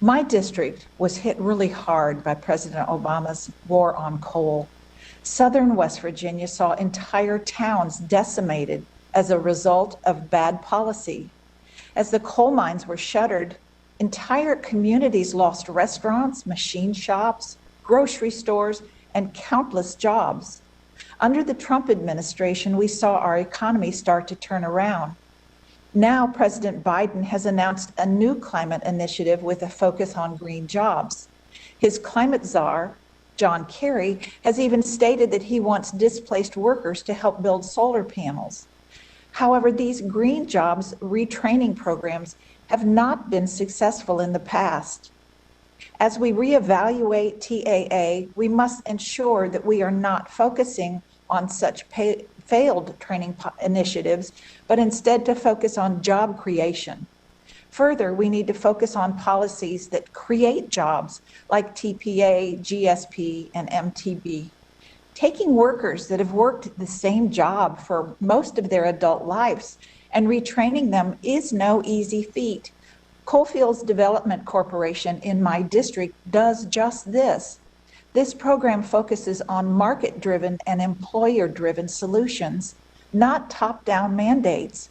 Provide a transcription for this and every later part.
My district was hit really hard by President Obama's war on coal. Southern West Virginia saw entire towns decimated as a result of bad policy. As the coal mines were shuttered, entire communities lost restaurants, machine shops, grocery stores, and countless jobs. Under the Trump administration, we saw our economy start to turn around. Now, President Biden has announced a new climate initiative with a focus on green jobs. His climate czar, John Kerry, has even stated that he wants displaced workers to help build solar panels. However, these green jobs retraining programs have not been successful in the past. As we reevaluate TAA, we must ensure that we are not focusing on such failed training initiatives, but instead to focus on job creation. Further, we need to focus on policies that create jobs like TPA, GSP, and MTB. Taking workers that have worked the same job for most of their adult lives and retraining them is no easy feat. Coalfields Development Corporation in my district does just this. This program focuses on market-driven and employer-driven solutions, not top-down mandates.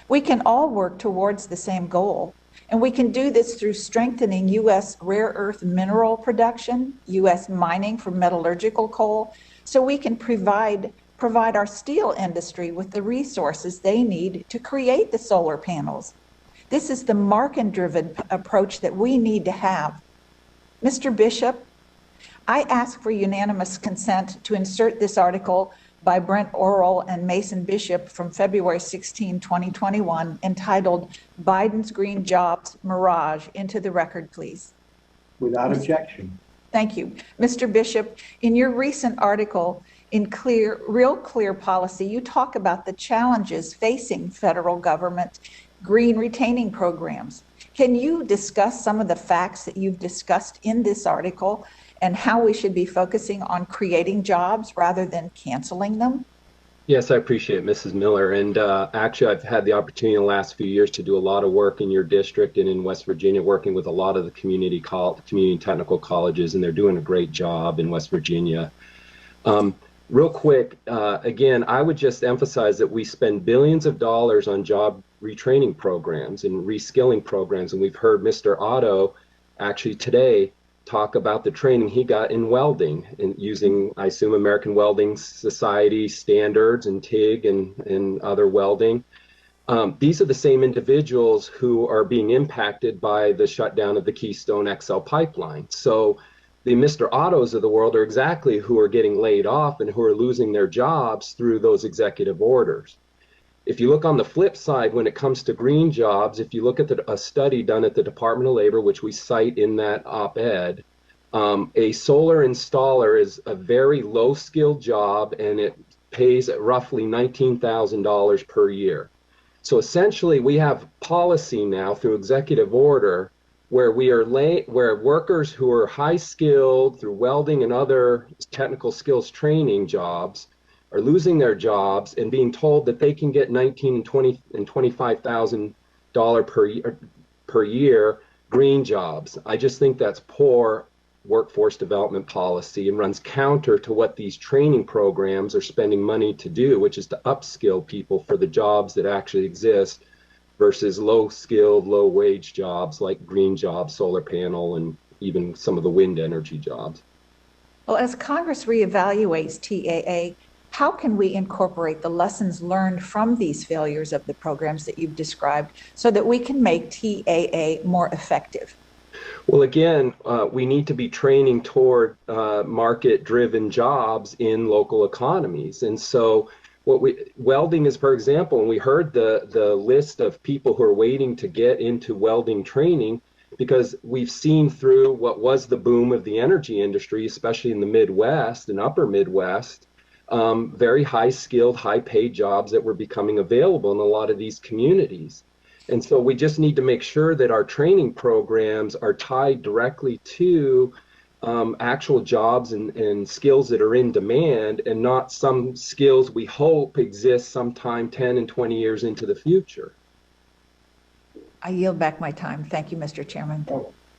We can all work towards the same goal, and we can do this through strengthening U.S. rare earth mineral production, U.S. mining for metallurgical coal, so we can provide our steel industry with the resources they need to create the solar panels. This is the market-driven approach that we need to have. Mr. Bishop, I ask for unanimous consent to insert this article by Brent Orrell and Mason Bishop from February 16, 2021, entitled Biden's Green Jobs Mirage into the record, please. Without objection. Thank you. Mr. Bishop, in your recent article in Real Clear Policy, you talk about the challenges facing federal government green retaining programs. Can you discuss some of the facts that you've discussed in this article and how we should be focusing on creating jobs rather than canceling them? Yes, I appreciate it, Mrs. Miller. And actually, I've had the opportunity in the last few years to do a lot of work in your district and in West Virginia, working with a lot of the community technical colleges, and they're doing a great job in West Virginia. Real quick, again, I would just emphasize that we spend billions of dollars on job retraining programs and reskilling programs, and we've heard Mr. Otto actually today talk about the training he got in welding and using, I assume, American Welding Society standards and TIG and other welding. These are the same individuals who are being impacted by the shutdown of the Keystone XL pipeline. So the Mr. Ottos of the world are exactly who are getting laid off and who are losing their jobs through those executive orders. If you look on the flip side, when it comes to green jobs, if you look at a study done at the Department of Labor, which we cite in that op-ed, a solar installer is a very low-skilled job, and it pays roughly $19,000 per year. So essentially, we have policy now through executive order where where workers who are high-skilled through welding and other technical skills training jobs are losing their jobs and being told that they can get $19,000 and $25,000 per year green jobs. I just think that's poor workforce development policy and runs counter to what these training programs are spending money to do, which is to upskill people for the jobs that actually exist versus low-skilled, low-wage jobs like green jobs, solar panel, and even some of the wind energy jobs. Well, as Congress reevaluates TAA, how can we incorporate the lessons learned from these failures of the programs that you've described so that we can make TAA more effective? Well, again, we need to be training toward market-driven jobs in local economies. And so welding is, for example, and we heard the list of people who are waiting to get into welding training because we've seen through what was the boom of the energy industry, especially in the Midwest and upper Midwest, very high-skilled, high-paid jobs that were becoming available in a lot of these communities. And so we just need to make sure that our training programs are tied directly to actual jobs and skills that are in demand and not some skills we hope exist sometime 10 and 20 years into the future. I yield back my time. Thank you, Mr. Chairman.